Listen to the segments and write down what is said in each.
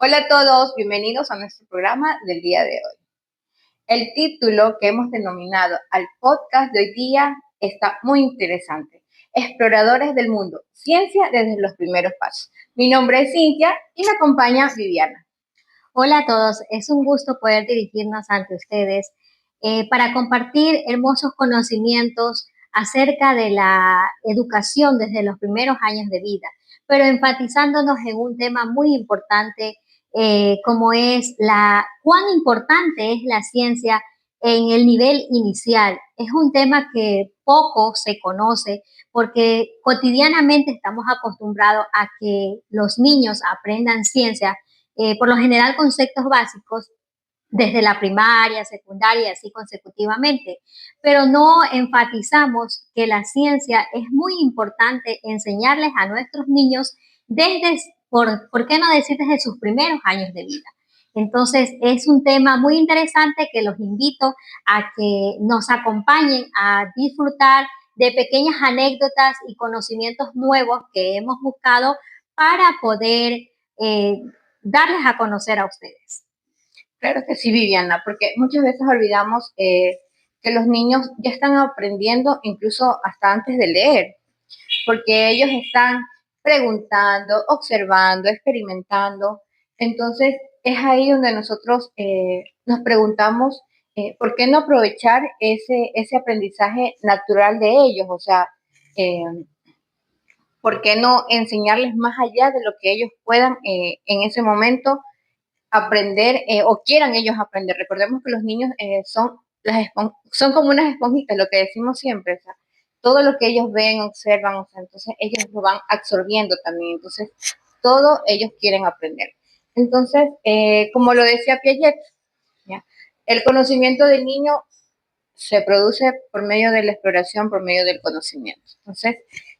Hola a todos, bienvenidos a nuestro programa del día de hoy. El título que hemos denominado al podcast de hoy día está muy interesante. Exploradores del mundo, ciencia desde los primeros pasos. Mi nombre es Cintia y me acompaña Viviana. Hola a todos, es un gusto poder dirigirnos ante ustedes para compartir hermosos conocimientos acerca de la educación desde los primeros años de vida, pero enfatizándonos en un tema muy importante como es cuán importante es la ciencia en el nivel inicial. Es un tema que poco se conoce porque cotidianamente estamos acostumbrados a que los niños aprendan ciencia por lo general conceptos básicos desde la primaria, secundaria, así consecutivamente, pero no enfatizamos que la ciencia es muy importante enseñarles a nuestros niños ¿por qué no decir desde sus primeros años de vida? Entonces, es un tema muy interesante que los invito a que nos acompañen a disfrutar de pequeñas anécdotas y conocimientos nuevos que hemos buscado para poder eh, darles a conocer a ustedes. Claro que sí, Viviana, porque muchas veces olvidamos que los niños ya están aprendiendo incluso hasta antes de leer, porque ellos están preguntando, observando, experimentando. Entonces, es ahí donde nosotros nos preguntamos, ¿por qué no aprovechar ese aprendizaje natural de ellos? O sea, eh, ¿por qué no enseñarles más allá de lo que ellos puedan en ese momento aprender o quieran ellos aprender? Recordemos que los niños son como unas esponjitas, lo que decimos siempre, o sea, todo lo que ellos ven, observan, o sea, entonces ellos lo van absorbiendo también, entonces todo ellos quieren aprender. Entonces, como lo decía Piaget, ¿ya? El conocimiento del niño se produce por medio de la exploración, por medio del conocimiento. Entonces,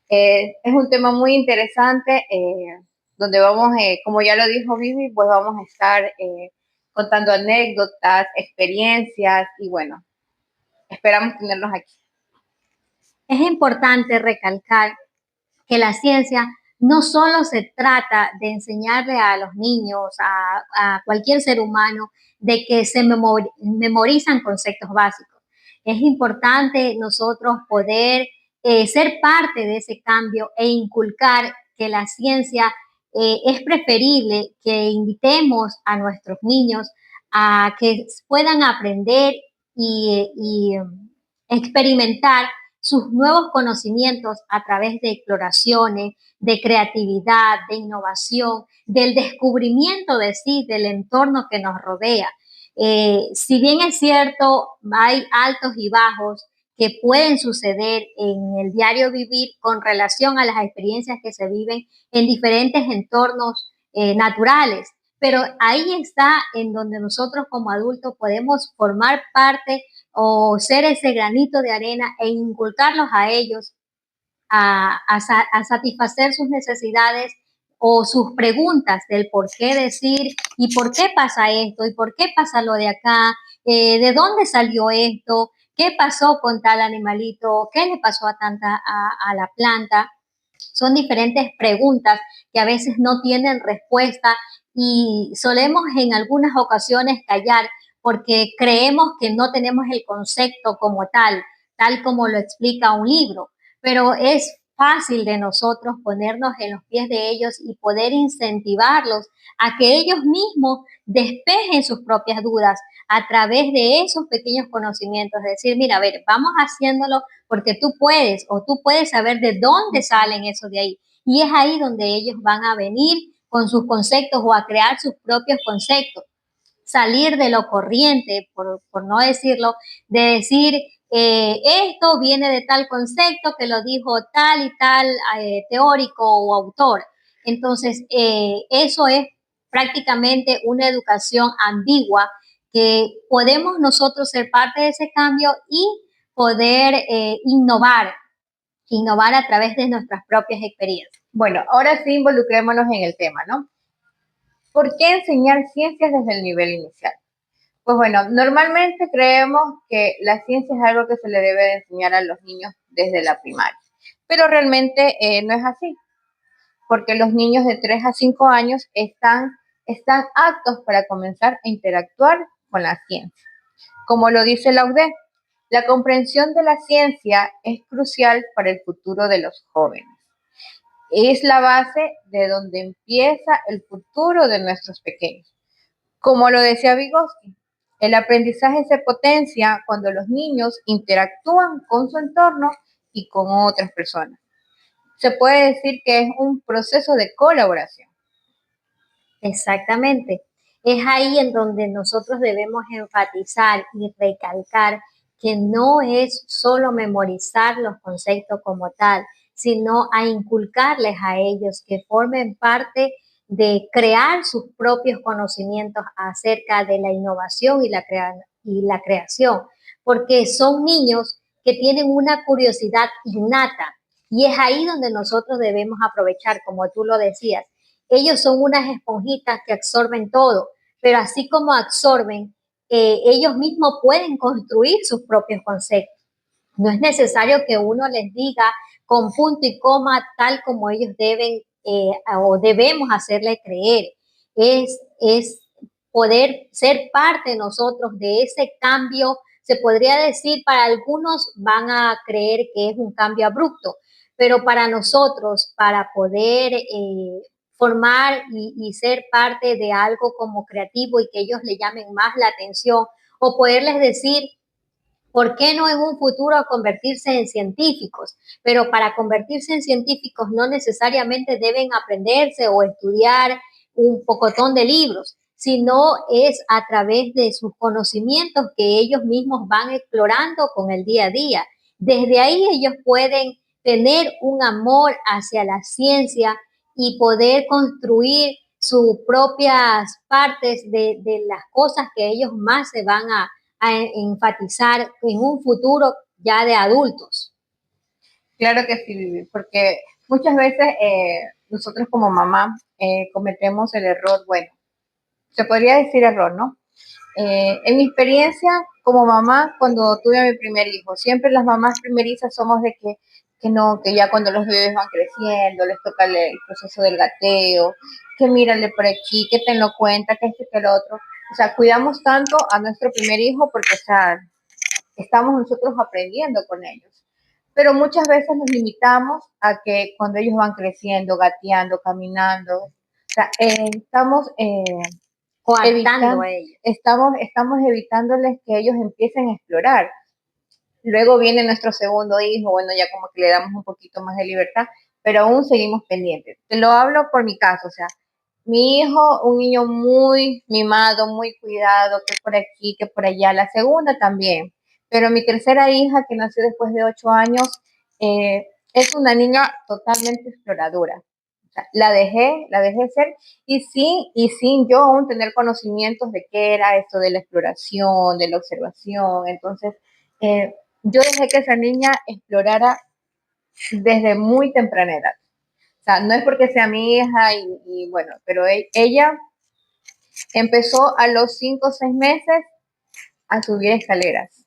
es un tema muy interesante donde vamos, como ya lo dijo Vivi, pues vamos a estar contando anécdotas, experiencias y bueno, esperamos tenerlos aquí. Es importante recalcar que la ciencia no solo se trata de enseñarle a los niños, a cualquier ser humano, de que se memorizan conceptos básicos. Es importante nosotros poder ser parte de ese cambio e inculcar que la ciencia es preferible que invitemos a nuestros niños a que puedan aprender y experimentar sus nuevos conocimientos a través de exploraciones, de creatividad, de innovación, del descubrimiento de sí, del entorno que nos rodea. Si bien es cierto, hay altos y bajos que pueden suceder en el diario vivir con relación a las experiencias que se viven en diferentes entornos naturales, pero ahí está en donde nosotros como adultos podemos formar parte o ser ese granito de arena e inculcarlos a ellos a satisfacer sus necesidades o sus preguntas del por qué decir y por qué pasa esto y por qué pasa lo de acá, de dónde salió esto, qué pasó con tal animalito, qué le pasó a la planta. Son diferentes preguntas que a veces no tienen respuesta y solemos en algunas ocasiones callar porque creemos que no tenemos el concepto como tal como lo explica un libro, pero es fácil de nosotros ponernos en los pies de ellos y poder incentivarlos a que ellos mismos despejen sus propias dudas a través de esos pequeños conocimientos, decir, mira, a ver, vamos haciéndolo porque tú puedes o tú puedes saber de dónde salen esos de ahí. Y es ahí donde ellos van a venir con sus conceptos o a crear sus propios conceptos. Salir de lo corriente, por no decirlo, de decir, esto viene de tal concepto que lo dijo tal y tal teórico o autor. Entonces, eso es prácticamente una educación ambigua que podemos nosotros ser parte de ese cambio y poder innovar a través de nuestras propias experiencias. Bueno, ahora sí involucrémonos en el tema, ¿no? ¿Por qué enseñar ciencias desde el nivel inicial? Pues bueno, normalmente creemos que la ciencia es algo que se le debe de enseñar a los niños desde la primaria, pero realmente no es así, porque los niños de 3 a 5 años están están aptos para comenzar a interactuar con la ciencia. Como lo dice la UDE, la comprensión de la ciencia es crucial para el futuro de los jóvenes. Es la base de donde empieza el futuro de nuestros pequeños. Como lo decía Vygotsky, el aprendizaje se potencia cuando los niños interactúan con su entorno y con otras personas. Se puede decir que es un proceso de colaboración. Exactamente. Es ahí en donde nosotros debemos enfatizar y recalcar que no es solo memorizar los conceptos como tal, sino a inculcarles a ellos que formen parte de crear sus propios conocimientos acerca de la innovación y la creación, porque son niños que tienen una curiosidad innata y es ahí donde nosotros debemos aprovechar, como tú lo decías. Ellos son unas esponjitas que absorben todo, pero así como absorben, ellos mismos pueden construir sus propios conceptos. No es necesario que uno les diga con punto y coma tal como ellos deben o debemos hacerle creer. Es poder ser parte nosotros de ese cambio. Se podría decir, para algunos van a creer que es un cambio abrupto, pero para nosotros, para poder formar y ser parte de algo como creativo y que ellos le llamen más la atención, o poderles decir, ¿por qué no en un futuro convertirse en científicos? Pero para convertirse en científicos no necesariamente deben aprenderse o estudiar un pocotón de libros, sino es a través de sus conocimientos que ellos mismos van explorando con el día a día. Desde ahí ellos pueden tener un amor hacia la ciencia y poder construir sus propias partes de las cosas que ellos más se van a enfatizar en un futuro ya de adultos. Claro que sí, Vivi, porque muchas veces nosotros como mamá cometemos el error, bueno, se podría decir error, ¿no? En mi experiencia como mamá, cuando tuve a mi primer hijo, siempre las mamás primerizas somos de que no, que ya cuando los bebés van creciendo, les toca el proceso del gateo, que mírale por aquí, que tenlo cuenta, que este, que el otro. O sea, cuidamos tanto a nuestro primer hijo porque, o sea, estamos nosotros aprendiendo con ellos. Pero muchas veces nos limitamos a que cuando ellos van creciendo, gateando, caminando, o sea, estamos Coartando a ellos. estamos evitándoles que ellos empiecen a explorar. Luego viene nuestro segundo hijo, bueno, ya como que le damos un poquito más de libertad, pero aún seguimos pendientes. Te lo hablo por mi caso, o sea, mi hijo, un niño muy mimado, muy cuidado, que por aquí, que por allá. La segunda también. Pero mi tercera hija, que nació después de 8 años, es una niña totalmente exploradora. O sea, la dejé ser y sin yo aún tener conocimientos de qué era esto de la exploración, de la observación. Entonces, yo dejé que esa niña explorara desde muy temprana edad. O sea, no es porque sea mi hija y bueno, pero ella empezó a los 5 o 6 meses a subir escaleras.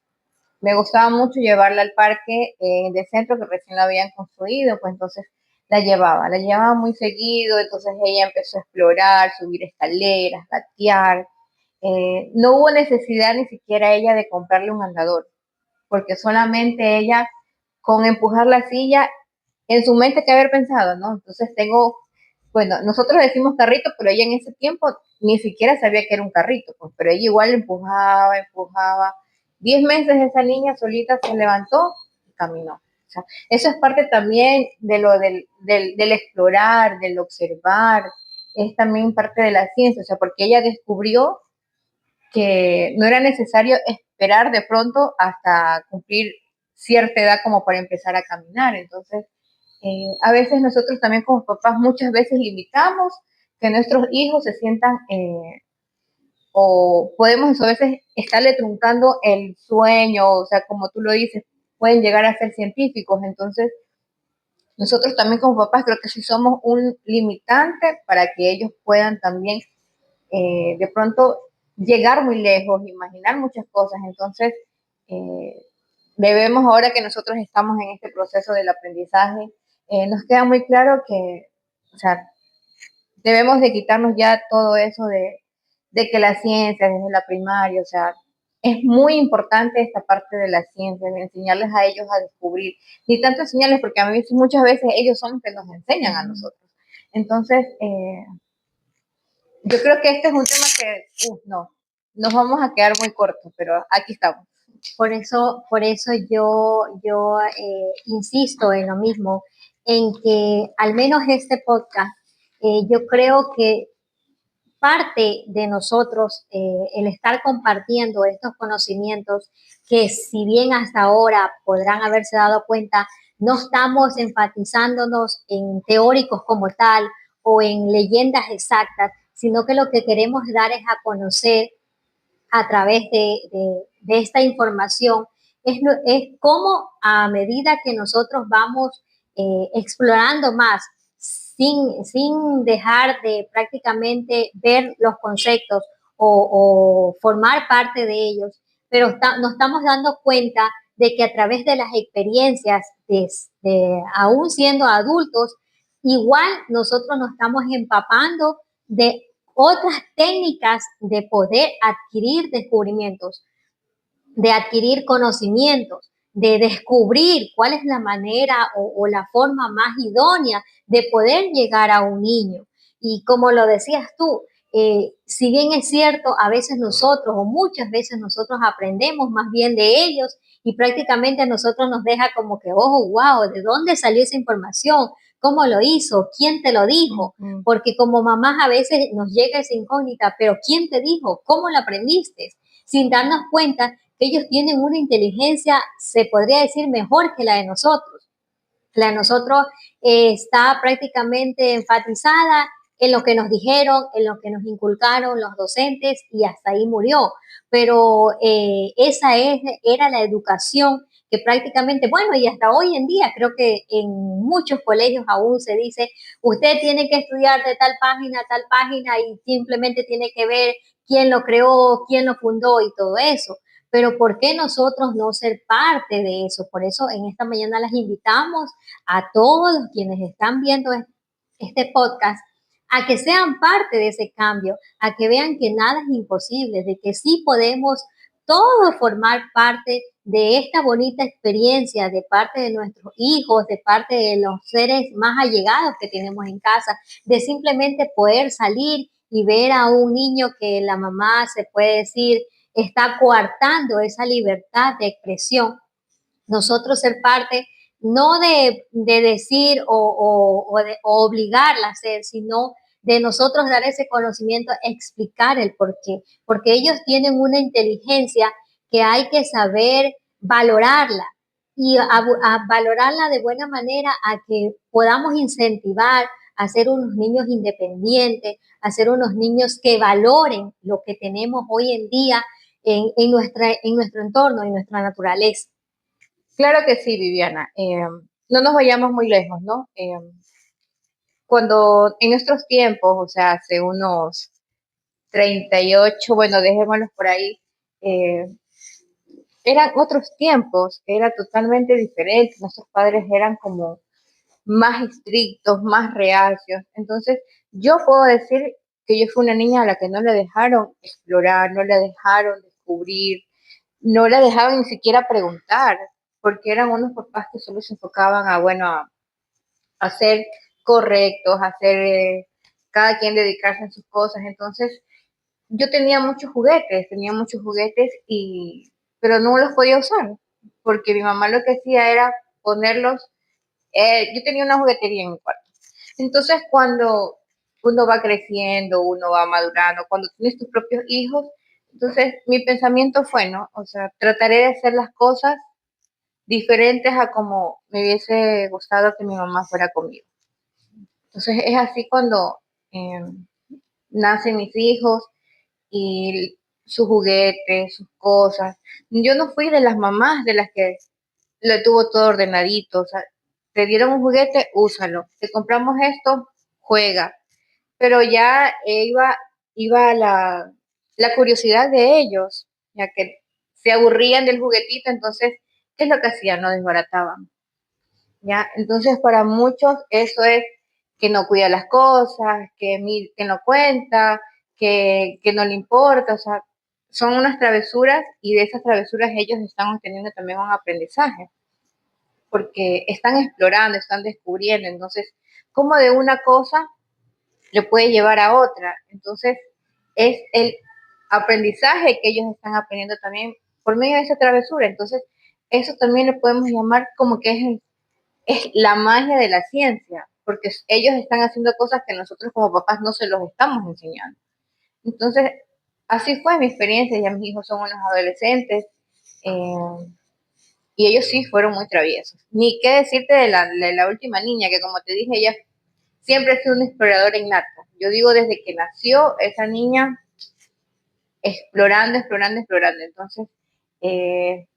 Me gustaba mucho llevarla al parque de centro que recién la habían construido, pues entonces la llevaba muy seguido, entonces ella empezó a explorar, subir escaleras, gatear. No hubo necesidad ni siquiera ella de comprarle un andador, porque solamente ella con empujar la silla, en su mente que haber pensado, ¿no? Entonces tengo, bueno, nosotros decimos carrito, pero ella en ese tiempo ni siquiera sabía que era un carrito, pues, pero ella igual empujaba, empujaba. 10 meses esa niña solita se levantó y caminó. O sea, eso es parte también de lo del explorar, del observar, es también parte de la ciencia, o sea, porque ella descubrió que no era necesario esperar de pronto hasta cumplir cierta edad como para empezar a caminar. Entonces, a veces nosotros también como papás muchas veces limitamos que nuestros hijos se sientan o podemos a veces estarle truncando el sueño, o sea, como tú lo dices, pueden llegar a ser científicos. Entonces, nosotros también como papás creo que sí somos un limitante para que ellos puedan también de pronto llegar muy lejos, imaginar muchas cosas. Entonces, eh, debemos ahora que nosotros estamos en este proceso del aprendizaje, nos queda muy claro que, o sea, debemos de quitarnos ya todo eso de que la ciencia desde la primaria, o sea, es muy importante esta parte de la ciencia, de enseñarles a ellos a descubrir, ni tanto enseñarles, porque a mí muchas veces ellos son los que nos enseñan a nosotros. Entonces, yo creo que este es un tema que, no, nos vamos a quedar muy cortos, pero aquí estamos. Por eso yo insisto en lo mismo, en que al menos este podcast, yo creo que parte de nosotros el estar compartiendo estos conocimientos que si bien hasta ahora podrán haberse dado cuenta, no estamos enfatizándonos en teóricos como tal o en leyendas exactas, sino que lo que queremos dar es a conocer a través de esta información es cómo a medida que nosotros vamos explorando más, sin dejar de prácticamente ver los conceptos o formar parte de ellos, pero nos estamos dando cuenta de que a través de las experiencias, aún siendo adultos, igual nosotros nos estamos empapando de otras técnicas de poder adquirir descubrimientos, de adquirir conocimientos, de descubrir cuál es la manera o la forma más idónea de poder llegar a un niño. Y como lo decías tú, si bien es cierto, a veces nosotros o muchas veces nosotros aprendemos más bien de ellos y prácticamente a nosotros nos deja como que, oh, wow, ¿de dónde salió esa información? ¿Cómo lo hizo? ¿Quién te lo dijo? Porque como mamás a veces nos llega esa incógnita, pero ¿quién te dijo? ¿Cómo lo aprendiste? Sin darnos cuenta que ellos tienen una inteligencia, se podría decir, mejor que la de nosotros. La de nosotros está prácticamente enfatizada en lo que nos dijeron, en lo que nos inculcaron los docentes y hasta ahí murió. Pero era la educación que prácticamente, bueno, y hasta hoy en día creo que en muchos colegios aún se dice, usted tiene que estudiar de tal página y simplemente tiene que ver quién lo creó, quién lo fundó y todo eso. Pero ¿por qué nosotros no ser parte de eso? Por eso en esta mañana las invitamos a todos quienes están viendo este podcast a que sean parte de ese cambio, a que vean que nada es imposible, de que sí podemos todos formar parte de esta bonita experiencia de parte de nuestros hijos, de parte de los seres más allegados que tenemos en casa, de simplemente poder salir y ver a un niño que la mamá se puede decir está coartando esa libertad de expresión. Nosotros ser parte no de decir o obligarla a hacer, sino de nosotros dar ese conocimiento, explicar el por qué, porque ellos tienen una inteligencia que hay que saber valorarla y a valorarla de buena manera a que podamos incentivar a ser unos niños independientes, a ser unos niños que valoren lo que tenemos hoy en día en nuestro entorno, en nuestra naturaleza. Claro que sí, Viviana. No nos vayamos muy lejos, ¿no? Cuando en nuestros tiempos, o sea, hace unos 38, bueno, dejémoslos por ahí, eh, eran otros tiempos, era totalmente diferente. Nuestros padres eran como más estrictos, más reacios. Entonces, yo puedo decir que yo fui una niña a la que no le dejaron explorar, no le dejaron descubrir, no le dejaban ni siquiera preguntar, porque eran unos papás que solo se enfocaban a, bueno, a ser correctos, a ser cada quien dedicarse a sus cosas. Entonces, yo tenía muchos juguetes pero no los podía usar, porque mi mamá lo que hacía era ponerlos, yo tenía una juguetería en mi cuarto. Entonces, cuando uno va creciendo, uno va madurando, cuando tienes tus propios hijos, entonces mi pensamiento fue, ¿no? O sea, trataré de hacer las cosas diferentes a como me hubiese gustado que mi mamá fuera conmigo. Entonces es así cuando eh, nacen mis hijos y sus juguetes, sus cosas. Yo no fui de las mamás de las que lo tuvo todo ordenadito. O sea, te dieron un juguete, úsalo. Te compramos esto, juega. Pero ya iba la curiosidad de ellos, ya que se aburrían del juguetito, entonces, ¿qué es lo que hacían? Lo desbarataban. ¿Ya? Entonces, para muchos eso es que no cuida las cosas, que no cuenta, que no le importa, o sea, son unas travesuras y de esas travesuras ellos están obteniendo también un aprendizaje, porque están explorando, están descubriendo, entonces, cómo de una cosa le puede llevar a otra, entonces es el aprendizaje que ellos están aprendiendo también por medio de esa travesura, entonces eso también lo podemos llamar como que es la magia de la ciencia, porque ellos están haciendo cosas que nosotros como papás no se los estamos enseñando. Entonces, así fue mi experiencia, ya mis hijos son unos adolescentes, eh, y ellos sí fueron muy traviesos. Ni qué decirte de la última niña, que como te dije, ella siempre ha sido una exploradora innata. Yo digo, desde que nació, esa niña explorando, explorando, explorando. Entonces, eh,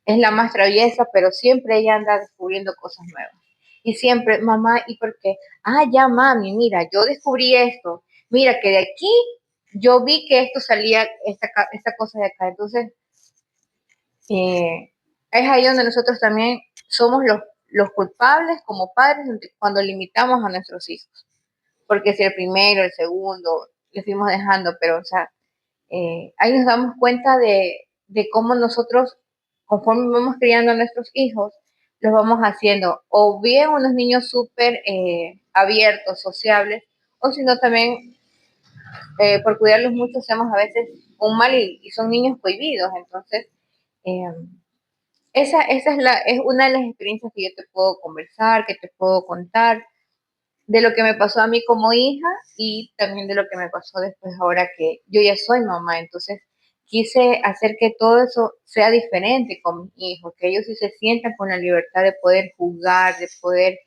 es la más traviesa, pero siempre ella anda descubriendo cosas nuevas. Y siempre, mamá, ¿y por qué? Ah, ya, mami, mira, yo descubrí esto. Mira, que de aquí yo vi que esto salía, esta cosa de acá. Entonces, es ahí donde nosotros también somos los culpables como padres cuando limitamos a nuestros hijos. Porque si el primero, el segundo, le fuimos dejando, pero, o sea, ahí nos damos cuenta de cómo nosotros, conforme vamos criando a nuestros hijos, los vamos haciendo o bien unos niños súper abiertos, sociables, o si no también por cuidarlos mucho hacemos a veces un mal y son niños prohibidos. Entonces, eh, es una de las experiencias que yo te puedo conversar, que te puedo contar, de lo que me pasó a mí como hija y también de lo que me pasó después ahora que yo ya soy mamá. Entonces quise hacer que todo eso sea diferente con mis hijos, que ellos sí se sientan con la libertad de poder jugar, de poder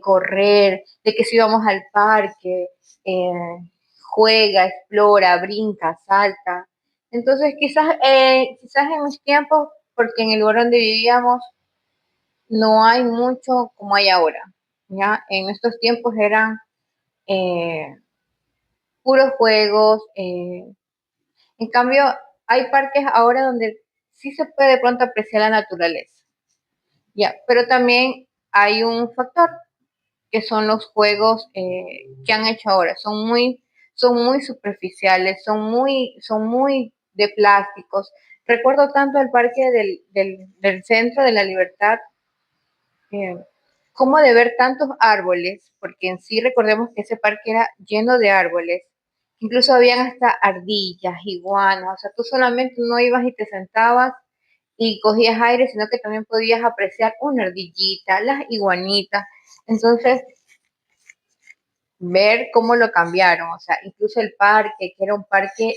correr, de que si vamos al parque, eh, juega, explora, brinca, salta. Entonces quizás en mis tiempos, porque en el lugar donde vivíamos no hay mucho como hay ahora. ¿Ya? En estos tiempos eran eh, puros juegos. En cambio, hay parques ahora donde sí se puede de pronto apreciar la naturaleza, ya, pero también hay un factor que son los juegos que han hecho ahora. Son muy superficiales, son muy de plásticos. Recuerdo tanto el parque del Centro de la Libertad, eh, como de ver tantos árboles, porque en sí recordemos que ese parque era lleno de árboles, incluso habían hasta ardillas, iguanas, o sea, tú solamente no ibas y te sentabas y cogías aire, sino que también podías apreciar una ardillita, las iguanitas, entonces ver cómo lo cambiaron, o sea, incluso el parque, que era un parque,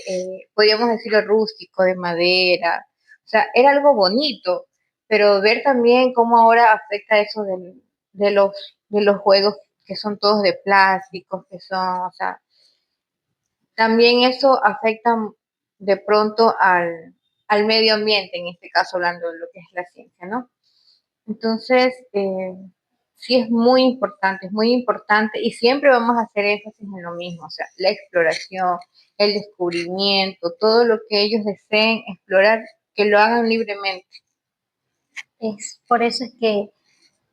podríamos decirlo rústico, de madera, o sea, era algo bonito, pero ver también cómo ahora afecta eso de los, de los juegos que son todos de plásticos, que son, o sea, también eso afecta de pronto al medio ambiente, en este caso hablando de lo que es la ciencia, ¿no? Entonces, sí es muy importante y siempre vamos a hacer énfasis en lo mismo, o sea, la exploración, el descubrimiento, todo lo que ellos deseen explorar, que lo hagan libremente. Es por eso es que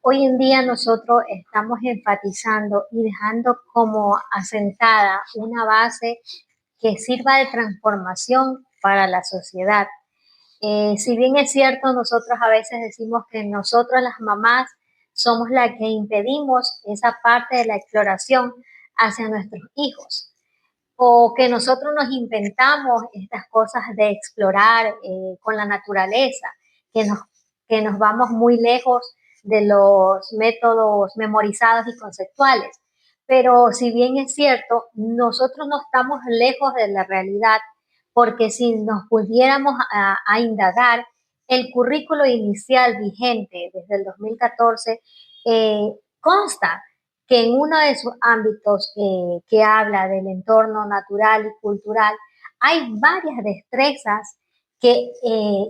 hoy en día nosotros estamos enfatizando y dejando como asentada una base que sirva de transformación para la sociedad. Si bien es cierto, nosotros a veces decimos que nosotros las mamás somos las que impedimos esa parte de la exploración hacia nuestros hijos, o que nosotros nos inventamos estas cosas de explorar con la naturaleza, que nos, que nos vamos muy lejos de los métodos memorizados y conceptuales. Pero si bien es cierto, nosotros no estamos lejos de la realidad, porque si nos pudiéramos a indagar, el currículo inicial vigente desde el 2014 consta que en uno de sus ámbitos que habla del entorno natural y cultural, hay varias destrezas que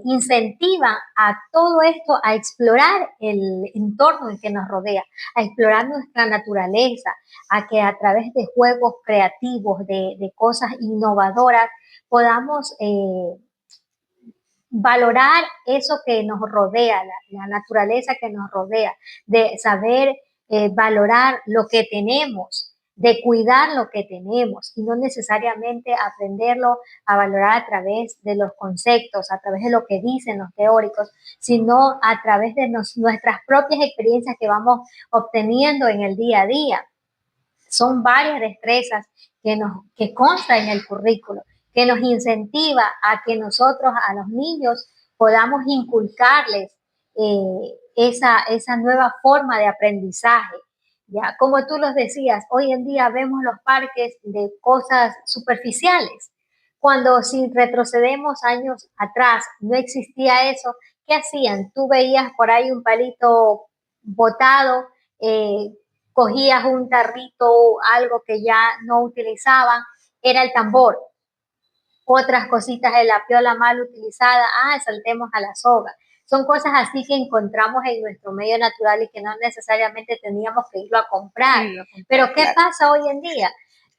incentivan a todo esto a explorar el entorno en que nos rodea, a explorar nuestra naturaleza, a que a través de juegos creativos, de cosas innovadoras, podamos valorar eso que nos rodea, la naturaleza que nos rodea, de saber valorar lo que tenemos, de cuidar lo que tenemos y no necesariamente aprenderlo a valorar a través de los conceptos, a través de lo que dicen los teóricos, sino a través de nuestras propias experiencias que vamos obteniendo en el día a día. Son varias destrezas que consta en el currículo, que nos incentiva a que nosotros, a los niños, podamos inculcarles esa nueva forma de aprendizaje. Ya, como tú los decías, hoy en día vemos los parques de cosas superficiales. Cuando si retrocedemos años atrás, no existía eso, ¿qué hacían? Tú veías por ahí un palito botado, eh, cogías un tarrito, algo que ya no utilizaban, era el tambor. Otras cositas de la piola mal utilizada, saltemos a la soga. Son cosas así que encontramos en nuestro medio natural y que no necesariamente teníamos que irlo a comprar. Pero ¿qué pasa hoy en día?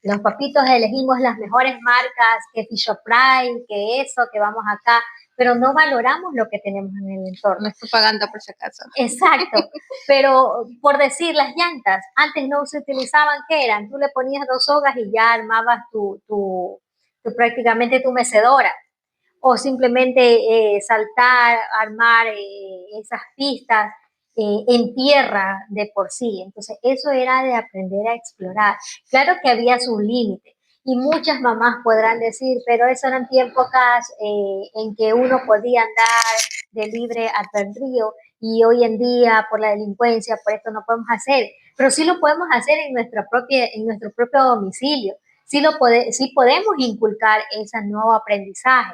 Los papitos elegimos las mejores marcas, que Fisher Price, que eso, que vamos acá, pero no valoramos lo que tenemos en el entorno. No es propaganda por si acaso. Exacto, pero por decir las llantas, antes no se utilizaban, ¿qué eran? Tú le ponías 2 sogas y ya armabas prácticamente tu mecedora, o simplemente saltar, armar esas pistas en tierra de por sí. Entonces eso era de aprender a explorar. Claro que había sus límites y muchas mamás podrán decir, pero eso eran épocas en que uno podía andar de libre albedrío y hoy en día por la delincuencia, por esto no podemos hacer, pero sí lo podemos hacer en nuestro propio domicilio. Sí podemos inculcar ese nuevo aprendizaje.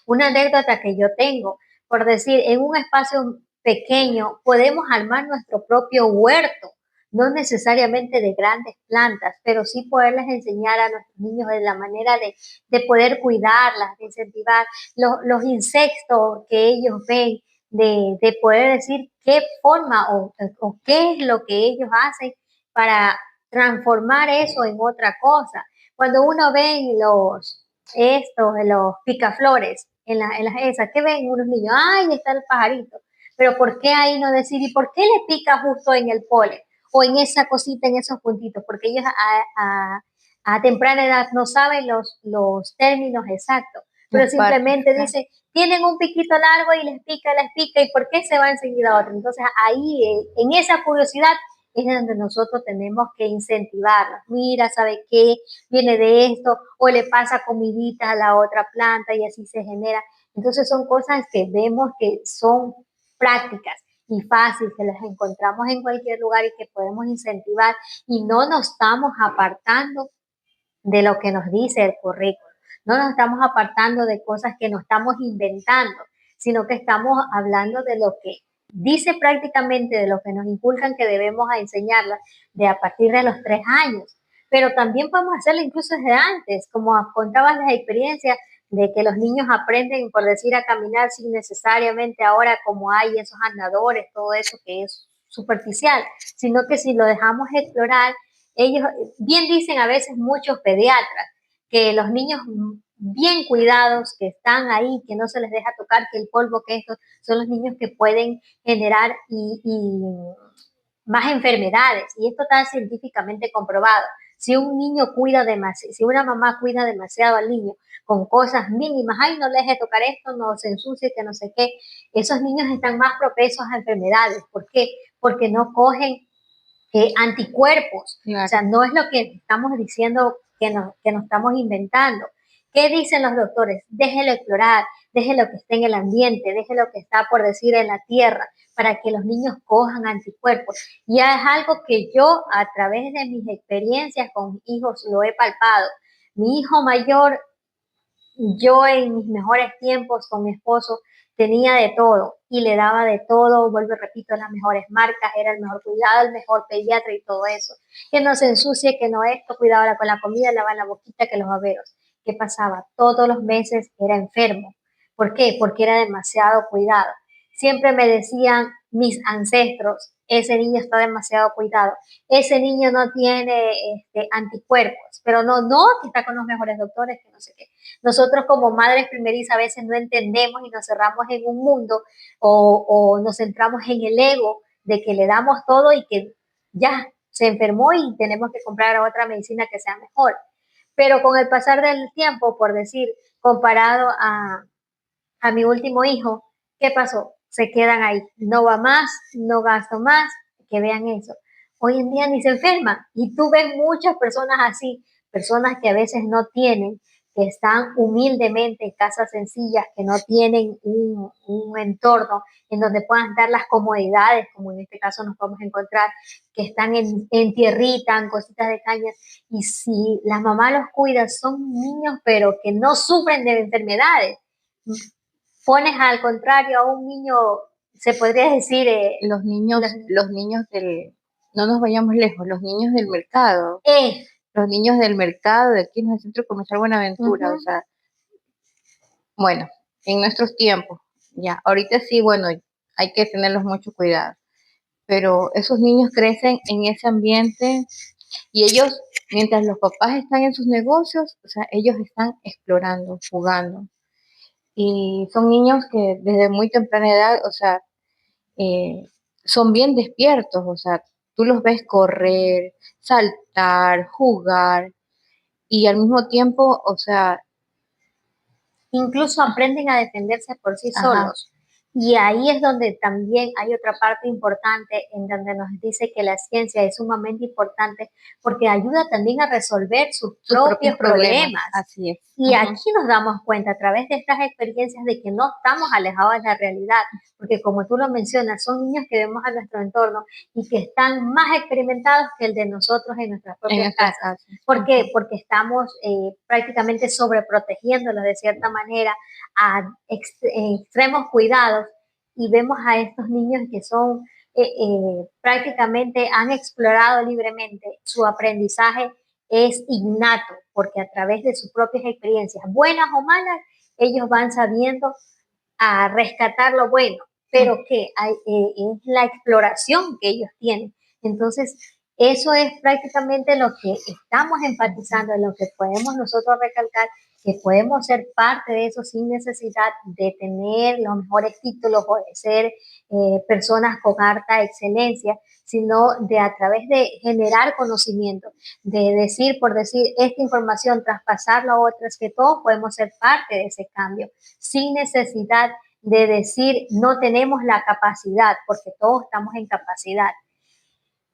Una anécdota que yo tengo, por decir, en un espacio pequeño podemos armar nuestro propio huerto, no necesariamente de grandes plantas, pero sí poderles enseñar a nuestros niños de la manera de poder cuidarlas, de incentivar los insectos que ellos ven, de poder decir qué forma o qué es lo que ellos hacen para transformar eso en otra cosa. Cuando uno ve los picaflores en las esas, ¿qué ven unos niños? ¡Ay, está el pajarito! Pero ¿por qué ahí no decir, y por qué le pica justo en el polen? O en esa cosita, en esos puntitos, porque ellos a temprana edad no saben los términos exactos, pero simplemente dicen, tienen un piquito largo y les pica, ¿y por qué se va enseguida a otro? Entonces ahí, en esa curiosidad, es donde nosotros tenemos que incentivarlos. Mira, ¿sabe qué? Viene de esto, o le pasa comidita a la otra planta y así se genera. Entonces son cosas que vemos que son prácticas y fáciles, que las encontramos en cualquier lugar y que podemos incentivar y no nos estamos apartando de lo que nos dice el currículo. No nos estamos apartando de cosas que nos estamos inventando, sino que estamos hablando de lo que dice prácticamente, de lo que nos inculcan que debemos enseñarlas de a partir de los 3 años. Pero también podemos hacerlo incluso desde antes, como contabas las experiencias de que los niños aprenden, por decir, a caminar sin necesariamente ahora como hay esos andadores, todo eso que es superficial, sino que si lo dejamos explorar, ellos, bien dicen a veces muchos pediatras, que los niños bien cuidados, que están ahí, que no se les deja tocar, que el polvo, que estos son los niños que pueden generar y más enfermedades. Y esto está científicamente comprobado. Si un niño cuida demasiado, si una mamá cuida demasiado al niño con cosas mínimas, ay, no le deje tocar esto, no se ensucie, que no sé qué, esos niños están más propensos a enfermedades. ¿Por qué? Porque no cogen anticuerpos. Claro. O sea, no es lo que estamos diciendo que nos estamos inventando. ¿Qué dicen los doctores? Déjelo explorar, déjelo que esté en el ambiente, déjelo que está, por decir, en la tierra, para que los niños cojan anticuerpos. Ya es algo que yo, a través de mis experiencias con mis hijos, lo he palpado. Mi hijo mayor, yo en mis mejores tiempos con mi esposo, tenía de todo y le daba de todo, vuelvo y repito, las mejores marcas, era el mejor cuidado, el mejor pediatra y todo eso. Que no se ensucie, que no esto, cuidado con la comida, lavar la boquita, que los baberos. ¿Qué pasaba? Todos los meses era enfermo. ¿Por qué? Porque era demasiado cuidado. Siempre me decían mis ancestros, ese niño está demasiado cuidado, ese niño no tiene anticuerpos, pero no, que está con los mejores doctores, que no sé qué. Nosotros como madres primerizas a veces no entendemos y nos cerramos en un mundo o nos centramos en el ego de que le damos todo y que ya se enfermó y tenemos que comprar otra medicina que sea mejor. Pero con el pasar del tiempo, por decir, comparado a mi último hijo, ¿qué pasó? Se quedan ahí, no va más, no gasto más, que vean eso. Hoy en día ni se enferman y tú ves muchas personas así, personas que a veces no tienen, que están humildemente en casas sencillas, que no tienen un entorno en donde puedan dar las comodidades, como en este caso nos podemos encontrar, que están en tierrita, en cositas de cañas, y si la mamá los cuida, son niños, pero que no sufren de enfermedades. Pones al contrario a un niño, se podría decir, Los niños no nos vayamos lejos, eh, los niños del mercado de aquí en el Centro Comercial Buenaventura, o ujú, sea, bueno, en nuestros tiempos, ya, ahorita sí, bueno, hay que tenerlos mucho cuidado, pero esos niños crecen en ese ambiente y ellos, mientras los papás están en sus negocios, o sea, ellos están explorando, jugando. Y son niños que desde muy temprana edad, o sea, eh, son bien despiertos, o sea, tú los ves correr, saltar, jugar y al mismo tiempo, o sea, incluso aprenden a defenderse por sí ajá, solos. Y ahí es donde también hay otra parte importante en donde nos dice que la ciencia es sumamente importante porque ayuda también a resolver sus sus propios propios problemas, problemas. así es. Y Ujú. aquí nos damos cuenta a través de estas experiencias de que no estamos alejados de la realidad, porque como tú lo mencionas, son niños que vemos a nuestro entorno y que están más experimentados que el de nosotros en nuestras En propias nuestras casas. casas. ¿Por qué? Ujú. Porque estamos prácticamente sobreprotegiéndolos de cierta manera a extremos cuidados y vemos a estos niños que son prácticamente han explorado libremente su aprendizaje es innato, porque a través de sus propias experiencias, buenas o malas, ellos van sabiendo a rescatar lo bueno, pero que es la exploración que ellos tienen. Entonces, eso es prácticamente lo que estamos Ujú. enfatizando, en lo que podemos nosotros recalcar, que podemos ser parte de eso sin necesidad de tener los mejores títulos o de ser personas con harta excelencia, sino de a través de generar conocimiento, de decir por decir esta información, traspasarla a otras, que todos podemos ser parte de ese cambio, sin necesidad de decir no tenemos la capacidad, porque todos estamos en capacidad.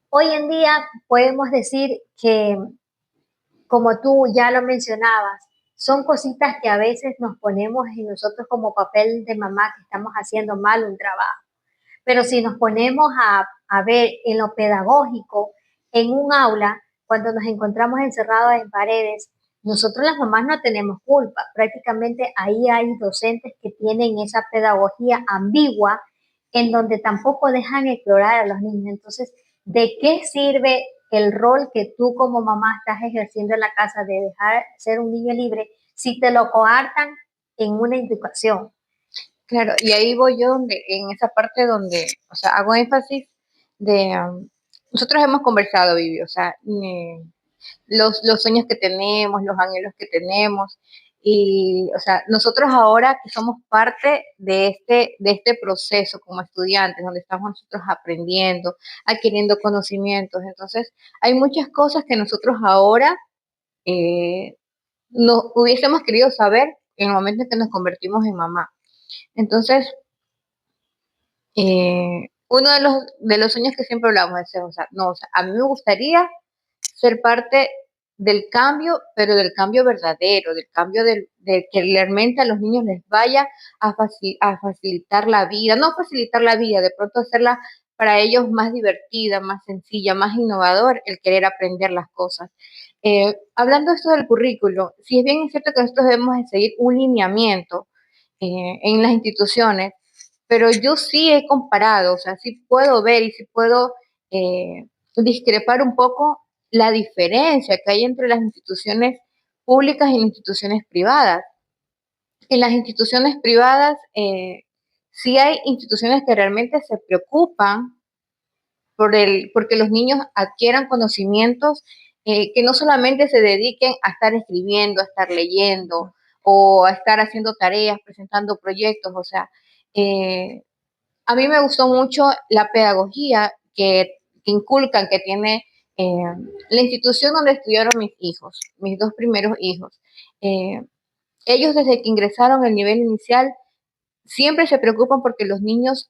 Hoy en día podemos decir que, como tú ya lo mencionabas, son cositas que a veces nos ponemos en nosotros como papel de mamá que estamos haciendo mal un trabajo. Pero si nos ponemos a ver en lo pedagógico, en un aula, cuando nos encontramos encerrados en paredes, nosotros las mamás no tenemos culpa. Prácticamente ahí hay docentes que tienen esa pedagogía ambigua en donde tampoco dejan explorar a los niños. Entonces, ¿de qué sirve el rol que tú como mamá estás ejerciendo en la casa de dejar ser un niño libre si te lo coartan en una educación? Claro, y ahí voy yo en esa parte donde, o sea, hago énfasis de, nosotros hemos conversado, Vivi, o sea, los sueños que tenemos, los anhelos que tenemos, y, o sea, nosotros ahora que somos parte de este proceso como estudiantes, donde estamos nosotros aprendiendo, adquiriendo conocimientos, entonces, hay muchas cosas que nosotros ahora eh, no hubiésemos querido saber en el momento en que nos convertimos en mamá. Entonces, uno de los sueños que siempre hablamos es, o sea, no, o sea, a mí me gustaría ser parte del cambio, pero del cambio verdadero, del cambio de que realmente a los niños les vaya a facilitar la vida, no facilitar la vida, de pronto hacerla para ellos más divertida, más sencilla, más innovador, el querer aprender las cosas. Hablando de esto del currículo, si es bien cierto que nosotros debemos de seguir un lineamiento en las instituciones, pero yo sí he comparado, o sea, sí puedo ver y sí puedo discrepar un poco la diferencia que hay entre las instituciones públicas y las instituciones privadas. En las instituciones privadas, sí hay instituciones que realmente se preocupan porque los niños adquieran conocimientos que no solamente se dediquen a estar escribiendo, a estar leyendo o a estar haciendo tareas, presentando proyectos, o sea, eh, A mí me gustó mucho la pedagogía que inculcan, que tiene la institución donde estudiaron mis hijos, mis dos primeros hijos. Eh, Ellos desde que ingresaron al nivel inicial siempre se preocupan porque los niños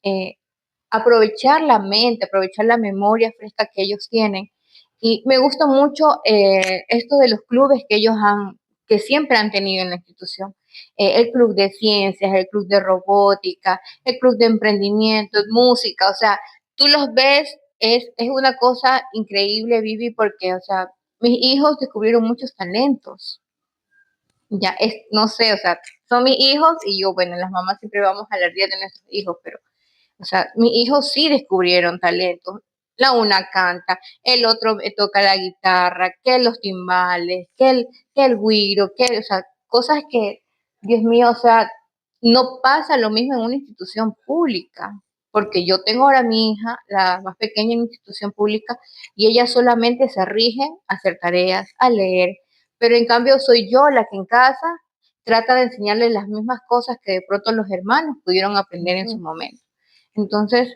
aprovechar la mente, aprovechar la memoria fresca que ellos tienen. Y me gusta mucho esto de los clubes que siempre han tenido en la institución. El club de ciencias, el club de robótica, el club de emprendimiento, música, o sea, tú los ves, es una cosa increíble, Vivi, porque, o sea, mis hijos descubrieron muchos talentos. Ya, no sé, o sea, son mis hijos y yo, bueno, las mamás siempre vamos a alardear de nuestros hijos, pero o sea, mis hijos sí descubrieron talentos. La una canta, el otro toca la guitarra, que los timbales, que el güiro, o sea, cosas que, Dios mío, o sea, no pasa lo mismo en una institución pública, porque yo tengo ahora a mi hija, la más pequeña en institución pública, y ella solamente se rige a hacer tareas, a leer, pero en cambio soy yo la que en casa trata de enseñarle las mismas cosas que de pronto los hermanos pudieron aprender en su momento. Entonces,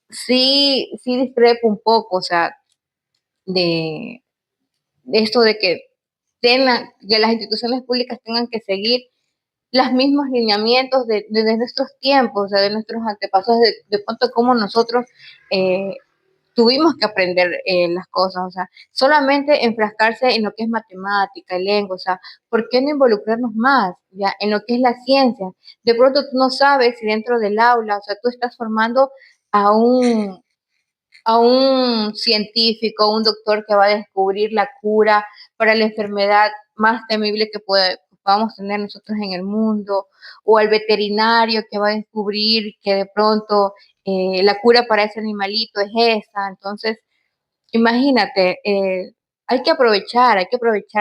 sí discrepo un poco, o sea, de, de esto de que las instituciones públicas tengan que seguir los mismos lineamientos de nuestros tiempos, o sea, de nuestros antepasados, de pronto cómo nosotros eh, tuvimos que aprender las cosas, o sea, solamente enfrascarse en lo que es matemática, lengua, o sea, ¿por qué no involucrarnos más ya en lo que es la ciencia? De pronto tú no sabes si dentro del aula, o sea, tú estás formando a un científico, un doctor que va a descubrir la cura para la enfermedad más temible que podamos tener nosotros en el mundo, o al veterinario que va a descubrir que de pronto la cura para ese animalito es esa. Entonces, imagínate, hay que aprovechar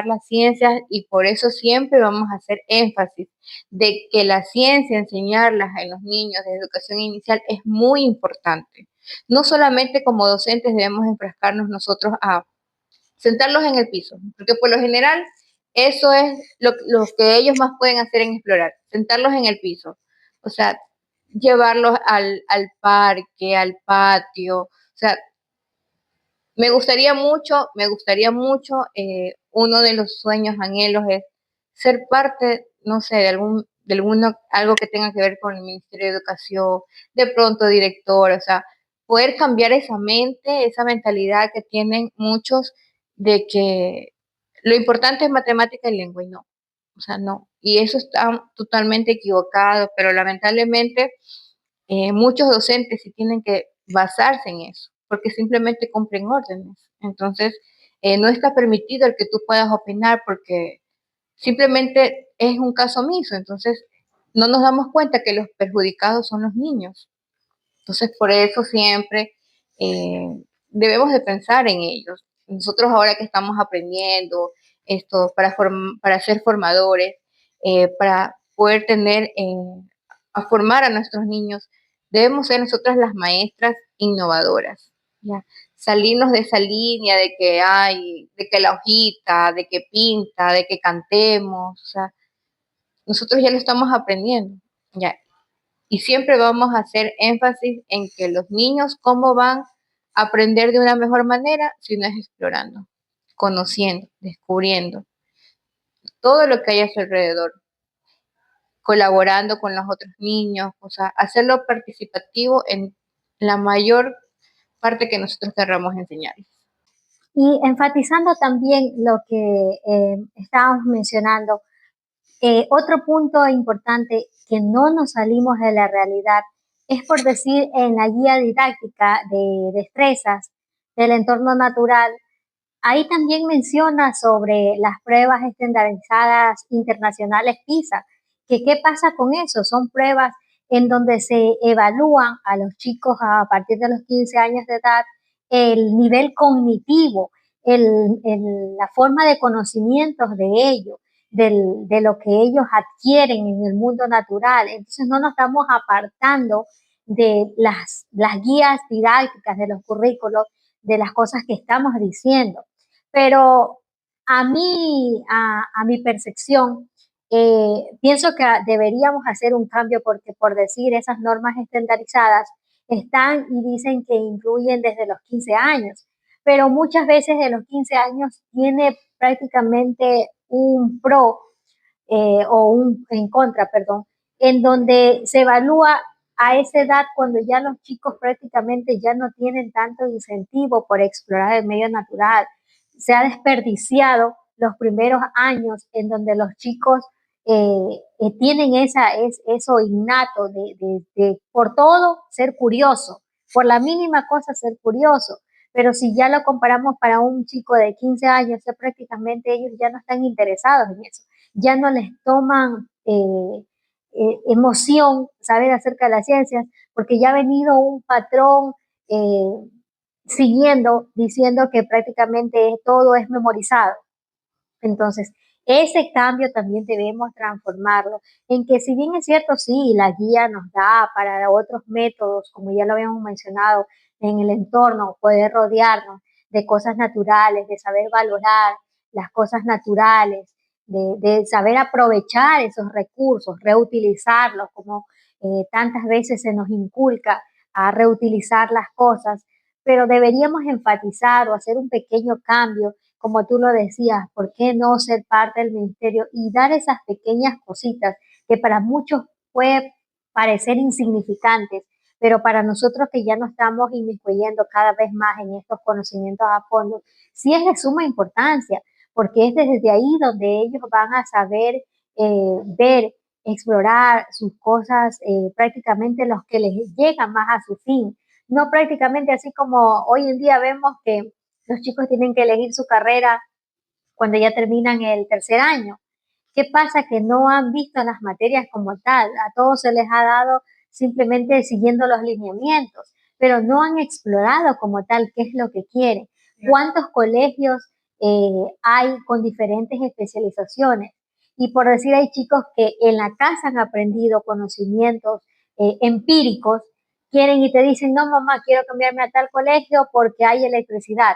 las ciencias y por eso siempre vamos a hacer énfasis de que la ciencia, enseñarlas a los niños de educación inicial es muy importante. No solamente como docentes debemos enfrascarnos nosotros a sentarlos en el piso, porque por lo general eso es lo que ellos más pueden hacer en explorar, sentarlos en el piso. O sea, llevarlos al parque, al patio, o sea, uno de los sueños, anhelos es ser parte, no sé, algo que tenga que ver con el Ministerio de Educación, de pronto director, o sea, poder cambiar esa mente, esa mentalidad que tienen muchos de que lo importante es matemática y lengua y no, o sea, no. Y eso está totalmente equivocado, pero lamentablemente muchos docentes sí tienen que basarse en eso, porque simplemente cumplen órdenes. Entonces, no está permitido el que tú puedas opinar porque simplemente es un caso omiso. Entonces, no nos damos cuenta que los perjudicados son los niños. Entonces, por eso siempre eh, debemos de pensar en ellos. Nosotros ahora que estamos aprendiendo esto para ser formadores, para poder a formar a nuestros niños, debemos ser nosotras las maestras innovadoras, ¿ya? Salirnos de esa línea de que hay, de que la hojita, de que pinta, de que cantemos, o sea, nosotros ya lo estamos aprendiendo, ¿ya? Y siempre vamos a hacer énfasis en que los niños, ¿cómo van a aprender de una mejor manera si no es explorando, conociendo, descubriendo todo lo que hay a su alrededor, colaborando con los otros niños, o sea, hacerlo participativo en la mayor parte que nosotros querramos enseñarles. Y enfatizando también lo que estábamos mencionando, otro punto importante que no nos salimos de la realidad es por decir en la guía didáctica de destrezas del entorno natural. Ahí también menciona sobre las pruebas estandarizadas internacionales PISA, que qué pasa con eso. Son pruebas en donde se evalúan a los chicos a partir de los 15 años de edad el nivel cognitivo, la forma de conocimientos de ellos, de lo que ellos adquieren en el mundo natural. Entonces no nos estamos apartando de las guías didácticas, de los currículos, de las cosas que estamos diciendo. Pero a mi percepción, pienso que deberíamos hacer un cambio porque por decir esas normas estandarizadas están y dicen que incluyen desde los 15 años, pero muchas veces de los 15 años tiene prácticamente un pro o un en contra, perdón, en donde se evalúa a esa edad cuando ya los chicos prácticamente ya no tienen tanto incentivo por explorar el medio natural. Se ha desperdiciado los primeros años en donde los chicos tienen eso innato de por todo ser curioso, por la mínima cosa ser curioso. Pero si ya lo comparamos para un chico de 15 años, ya prácticamente ellos ya no están interesados en eso, ya no les toman emoción saber acerca de las ciencias, porque ya ha venido un patrón eh, siguiendo, diciendo que prácticamente todo es memorizado. Entonces, ese cambio también debemos transformarlo en que si bien es cierto, sí, la guía nos da para otros métodos, como ya lo habíamos mencionado, en el entorno, poder rodearnos de cosas naturales, de saber valorar las cosas naturales, de saber aprovechar esos recursos, reutilizarlos, como tantas veces se nos inculca a reutilizar las cosas, pero deberíamos enfatizar o hacer un pequeño cambio como tú lo decías, ¿por qué no ser parte del ministerio y dar esas pequeñas cositas que para muchos puede parecer insignificantes, pero para nosotros que ya nos estamos inmiscuyendo cada vez más en estos conocimientos a fondo, sí es de suma importancia, porque es desde ahí donde ellos van a saber ver, explorar sus cosas, prácticamente los que les llegan más a su fin. No prácticamente así como hoy en día vemos que los chicos tienen que elegir su carrera cuando ya terminan el tercer año. ¿Qué pasa? Que no han visto las materias como tal. A todos se les ha dado simplemente siguiendo los lineamientos, pero no han explorado como tal qué es lo que quieren. ¿Cuántos colegios hay con diferentes especializaciones? Y por decir, hay chicos que en la casa han aprendido conocimientos empíricos, quieren y te dicen, no, mamá, quiero cambiarme a tal colegio porque hay electricidad.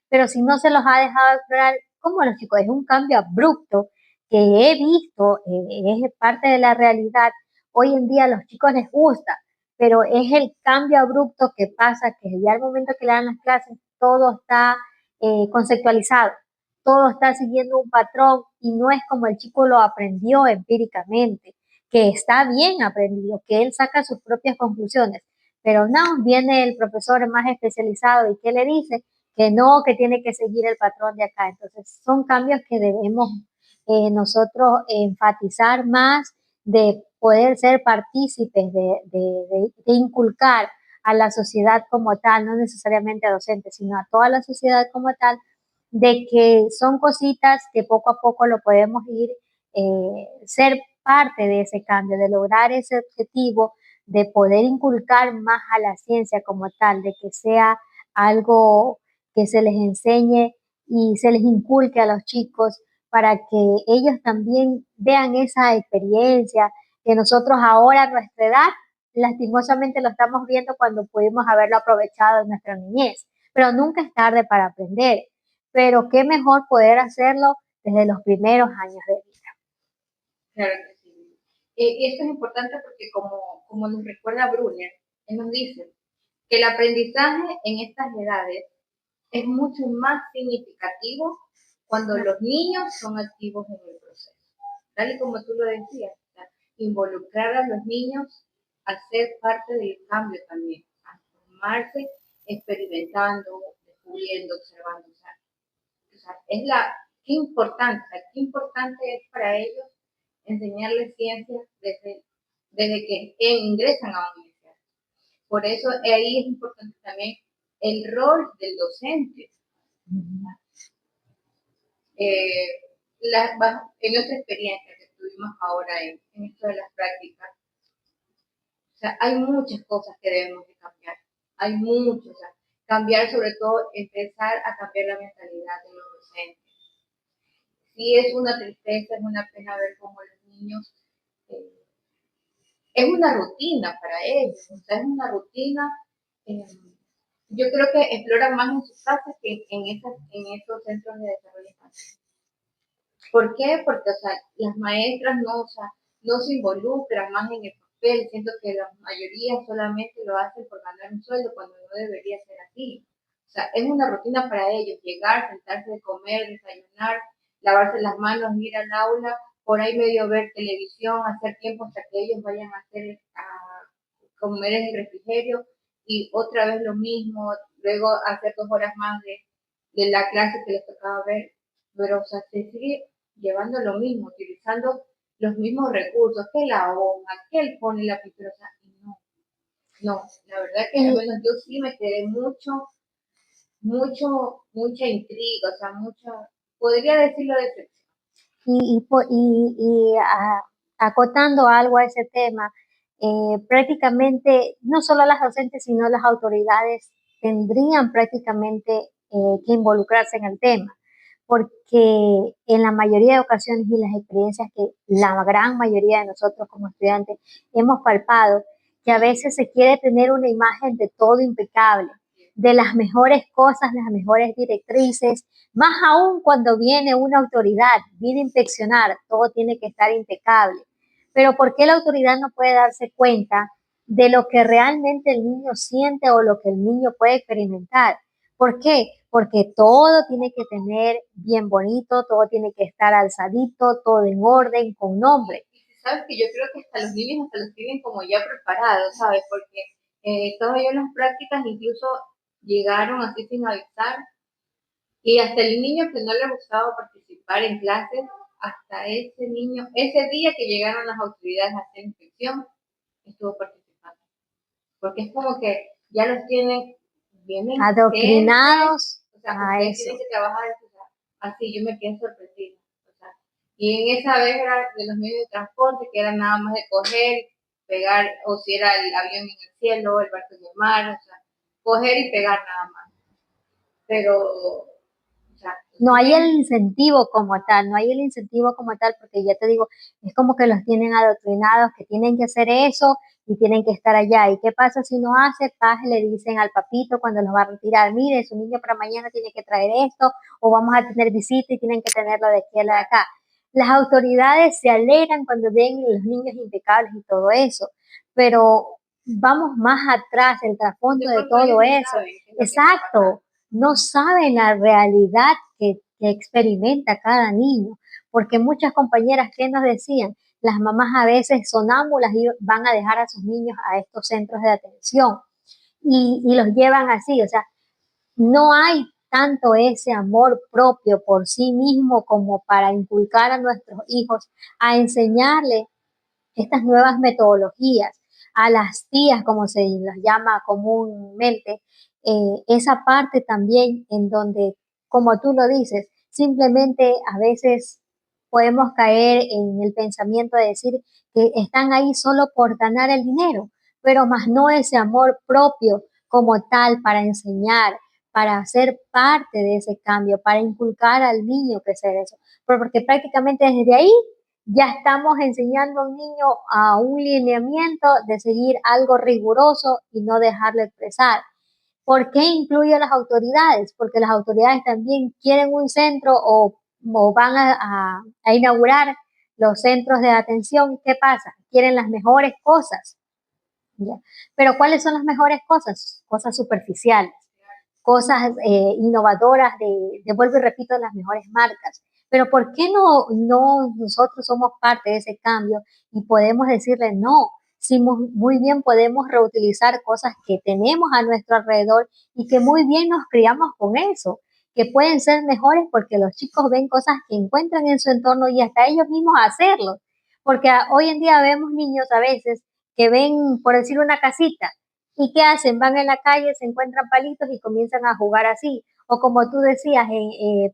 Pero si no se los ha dejado explorar, ¿cómo los chicos? Es un cambio abrupto que he visto, es parte de la realidad. Hoy en día a los chicos les gusta, pero es el cambio abrupto que pasa, que ya al momento que le dan las clases, todo está conceptualizado, todo está siguiendo un patrón y no es como el chico lo aprendió empíricamente, que está bien aprendido, que él saca sus propias conclusiones, pero no, viene el profesor más especializado y ¿qué le dice? Que no, que tiene que seguir el patrón de acá. Entonces, son cambios que debemos nosotros enfatizar más de poder ser partícipes, de inculcar a la sociedad como tal, no necesariamente a docentes, sino a toda la sociedad como tal, de que son cositas que poco a poco lo podemos ir, ser parte de ese cambio, de lograr ese objetivo, de poder inculcar más a la ciencia como tal, de que sea algo que se les enseñe y se les inculque a los chicos para que ellos también vean esa experiencia que nosotros ahora a nuestra edad lastimosamente lo estamos viendo cuando pudimos haberlo aprovechado en nuestra niñez, pero nunca es tarde para aprender, pero qué mejor poder hacerlo desde los primeros años de vida. Claro que sí. Y esto es importante porque como nos recuerda Brunner, él nos dice que el aprendizaje en estas edades es mucho más significativo cuando los niños son activos en el proceso. Tal y como tú lo decías, o sea, involucrar a los niños a ser parte del cambio también, a formarse experimentando, descubriendo, observando. O sea, qué importante es para ellos enseñarles ciencias desde que ingresan a la universidad. Por eso ahí es importante también el rol del docente. Eh, en nuestra experiencia que tuvimos ahora en esto de las prácticas, o sea, hay muchas cosas que debemos de cambiar. Hay muchos, o sea, cambiar sobre todo, empezar a cambiar la mentalidad de los docentes. Sí es una tristeza, es una pena ver cómo los niños, eh, es una rutina para ellos, o sea, es una rutina, eh, yo creo que exploran más en sus casas que en esos centros de desarrollo infantil. ¿Por qué? Porque, o sea, las maestras no, o sea, no se involucran más en el papel. Siento que la mayoría solamente lo hacen por ganar un sueldo cuando no debería ser así. O sea, es una rutina para ellos, llegar, sentarse de comer, desayunar, lavarse las manos, ir al aula, por ahí medio ver televisión, hacer tiempo hasta que ellos vayan a comer en el refrigerio y otra vez lo mismo, luego hacer 2 horas más de la clase que les tocaba ver, pero o sea, se sigue llevando lo mismo, utilizando los mismos recursos, que la hoja, que el pone la pintura, o sea, no, no, la verdad que al Y, menos yo sí me quedé mucha intriga, o sea, podría decirlo decepción. acotando algo a ese tema, prácticamente no solo las docentes, sino las autoridades tendrían prácticamente que involucrarse en el tema, porque en la mayoría de ocasiones y las experiencias que la gran mayoría de nosotros como estudiantes hemos palpado, que a veces se quiere tener una imagen de todo impecable, de las mejores cosas, las mejores directrices, más aún cuando viene una autoridad, viene a inspeccionar, todo tiene que estar impecable. Pero ¿por qué la autoridad no puede darse cuenta de lo que realmente el niño siente o lo que el niño puede experimentar? ¿Por qué? Porque todo tiene que tener bien bonito, todo tiene que estar alzadito, todo en orden, con nombre. Sabes que yo creo que hasta los niños hasta los tienen como ya preparados, ¿sabes? Porque todas ellas las prácticas incluso llegaron así sin avisar y hasta el niño que no le gustaba participar en clases, hasta ese niño, ese día que llegaron las autoridades a hacer inspección, estuvo participando. Porque es como que ya los tienen, vienen gente, Adoctrinados o sea, a ustedes eso. tienen que trabajar, o sea, así yo me quedé sorprendida. O sea, y en esa vez era de los medios de transporte, que era nada más de coger, pegar, o si era el avión en el cielo, el barco en el mar, o sea, coger y pegar nada más. Pero, o sea, No hay el tienen, incentivo como tal, no hay el incentivo como tal, porque ya te digo, es como que los tienen adoctrinados, que tienen que hacer eso y tienen que estar allá. ¿Y qué pasa si no hace? Paz, le dicen al papito cuando los va a retirar, mire, su niño para mañana tiene que traer esto, o vamos a tener visita y tienen que tenerlo de aquí a la de acá. Las autoridades se alegran cuando ven los niños impecables y todo eso, pero vamos más atrás, el trasfondo de de pronto ellos todo no eso. saben qué es lo que está Exacto, pasando. no saben la realidad que experimenta cada niño, porque muchas compañeras que nos decían, las mamás a veces sonámbulas y van a dejar a sus niños a estos centros de atención y los llevan así, o sea, no hay tanto ese amor propio por sí mismo como para inculcar a nuestros hijos, a enseñarles estas nuevas metodologías, a las tías, como se las llama comúnmente, esa parte también en donde, como tú lo dices, simplemente a veces podemos caer en el pensamiento de decir que están ahí solo por ganar el dinero, pero más no ese amor propio como tal para enseñar, para ser parte de ese cambio, para inculcar al niño que ser eso. Porque prácticamente desde ahí ya estamos enseñando a un niño a un lineamiento de seguir algo riguroso y no dejarlo expresar. ¿Por qué incluyo a las autoridades? Porque las autoridades también quieren un centro o van a inaugurar los centros de atención. ¿Qué pasa? Quieren las mejores cosas. ¿Ya? Pero ¿cuáles son las mejores cosas? Cosas superficiales, cosas innovadoras vuelvo y repito, las mejores marcas. Pero ¿por qué no nosotros somos parte de ese cambio y podemos decirle no? Si muy bien podemos reutilizar cosas que tenemos a nuestro alrededor y que muy bien nos criamos con eso, que pueden ser mejores porque los chicos ven cosas que encuentran en su entorno y hasta ellos mismos hacerlo. Porque hoy en día vemos niños a veces que ven, por decir, una casita. ¿Y qué hacen? Van en la calle, se encuentran palitos y comienzan a jugar así. O como tú decías,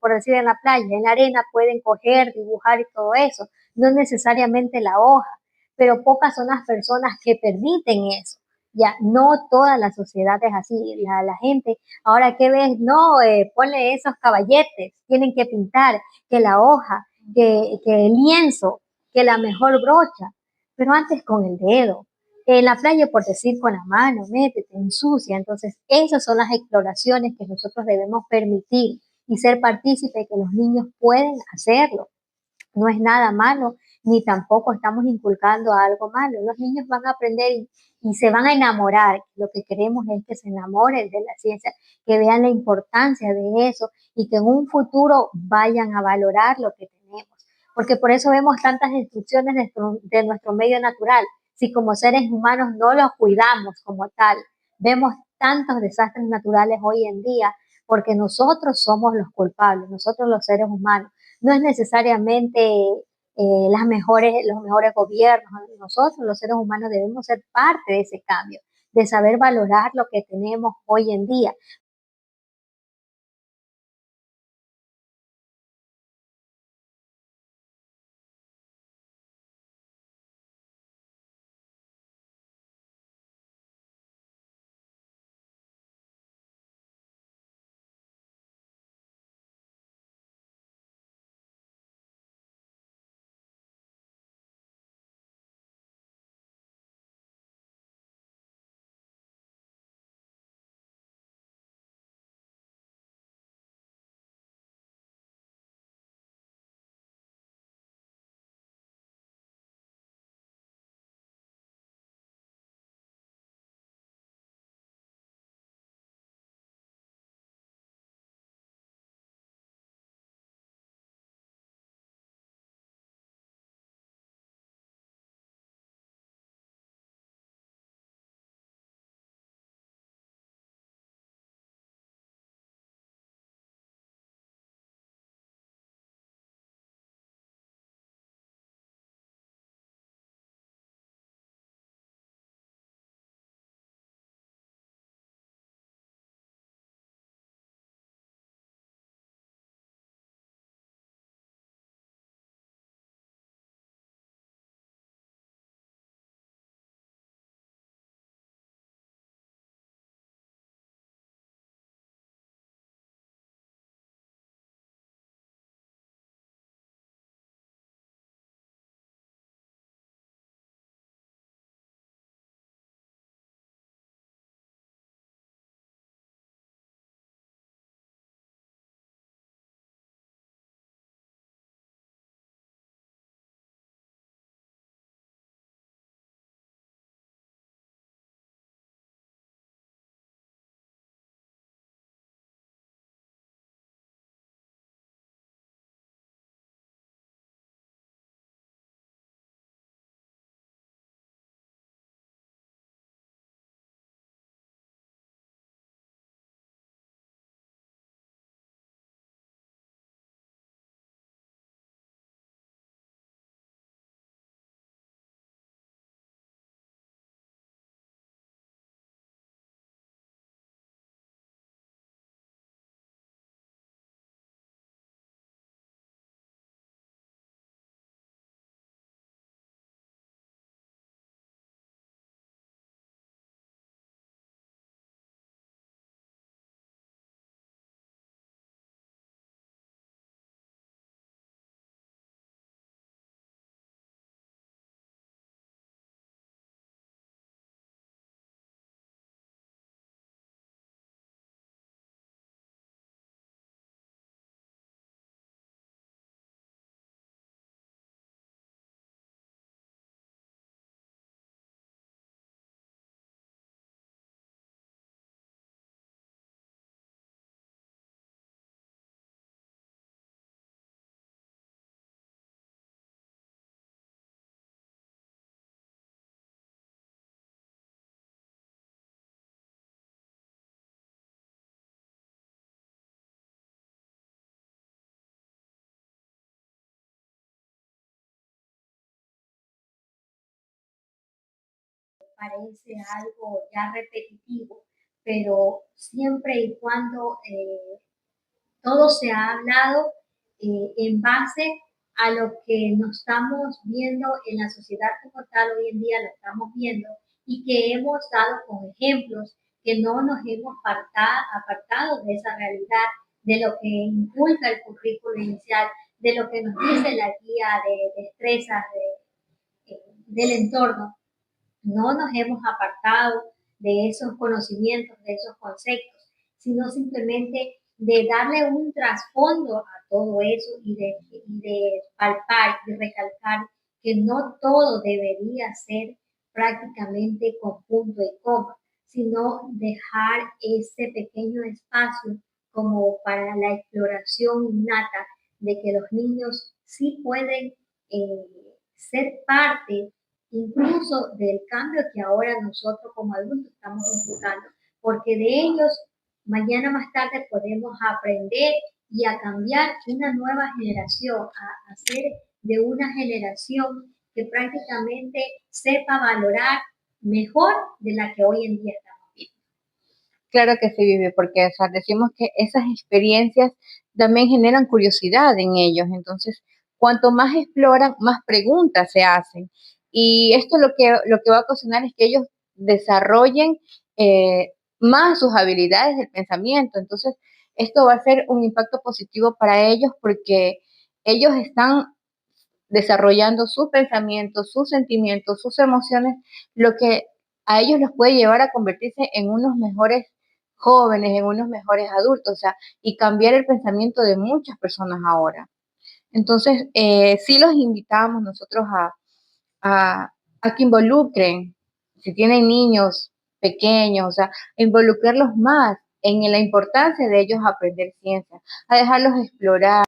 por decir en la playa, en la arena pueden coger, dibujar y todo eso. No necesariamente la hoja, pero pocas son las personas que permiten eso. Ya, no toda la sociedad es así. La gente, ahora que ves, no, ponle esos caballetes, tienen que pintar, que la hoja, que el lienzo, que la mejor brocha, pero antes con el dedo. En la playa, por decir con la mano, métete, ensucia. Entonces, esas son las exploraciones que nosotros debemos permitir y ser partícipes que los niños pueden hacerlo. No es nada malo ni tampoco estamos inculcando algo malo. Los niños van a aprender y se van a enamorar. Lo que queremos es que se enamoren de la ciencia, que vean la importancia de eso y que en un futuro vayan a valorar lo que tenemos. Porque por eso vemos tantas destrucciones de nuestro medio natural. Si como seres humanos no los cuidamos como tal, vemos tantos desastres naturales hoy en día porque nosotros somos los culpables, nosotros los seres humanos. No es necesariamente los mejores gobiernos. Nosotros, los seres humanos, debemos ser parte de ese cambio, de saber valorar lo que tenemos hoy en día. Parece algo ya repetitivo, pero siempre y cuando todo se ha hablado en base a lo que nos estamos viendo en la sociedad como tal, hoy en día lo estamos viendo y que hemos dado con ejemplos que no nos hemos apartado de esa realidad, de lo que inculca el currículo inicial, de lo que nos dice la guía de destrezas del entorno. No nos hemos apartado de esos conocimientos, de esos conceptos, sino simplemente de darle un trasfondo a todo eso y de palpar, de recalcar que no todo debería ser prácticamente con punto y coma, sino dejar ese pequeño espacio como para la exploración innata de que los niños sí pueden ser parte incluso del cambio que ahora nosotros como adultos estamos implicando, porque de ellos mañana más tarde podemos aprender y a cambiar una nueva generación, a hacer de una generación que prácticamente sepa valorar mejor de la que hoy en día estamos viviendo. Claro que sí, Vivi, porque o sea, decimos que esas experiencias también generan curiosidad en ellos. Entonces, cuanto más exploran, más preguntas se hacen. Y esto lo que va a ocasionar es que ellos desarrollen más sus habilidades del pensamiento. Entonces, esto va a ser un impacto positivo para ellos porque ellos están desarrollando sus pensamientos, sus sentimientos, sus emociones, lo que a ellos los puede llevar a convertirse en unos mejores jóvenes, en unos mejores adultos, o sea, y cambiar el pensamiento de muchas personas ahora. Entonces, sí los invitamos nosotros a, a que involucren, si tienen niños pequeños, o sea, a involucrarlos más en la importancia de ellos aprender ciencia, a dejarlos explorar.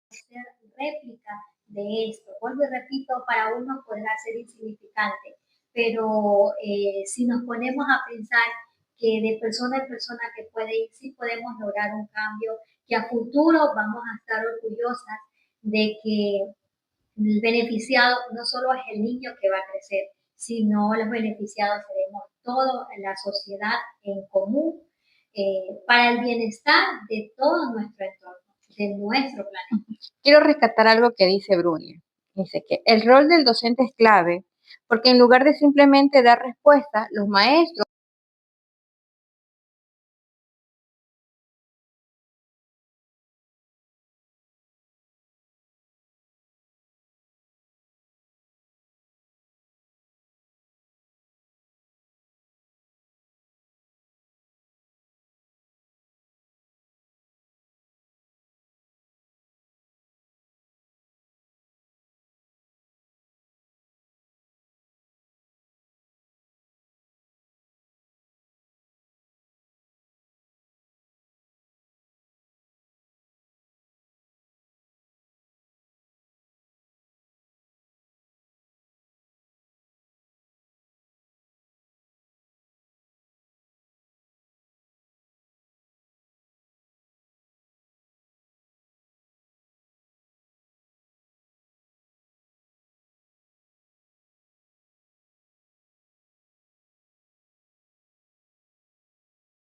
Ser réplica de esto. Vuelvo y repito, para uno podrá ser insignificante, pero si nos ponemos a pensar que de persona en persona que puede ir, sí podemos lograr un cambio, que a futuro vamos a estar orgullosas de que el beneficiado no solo es el niño que va a crecer, sino los beneficiados seremos toda la sociedad en común para el bienestar de todo nuestro entorno, de nuestro planeta. Quiero rescatar algo que dice Bruni. Dice que el rol del docente es clave porque en lugar de simplemente dar respuesta, los maestros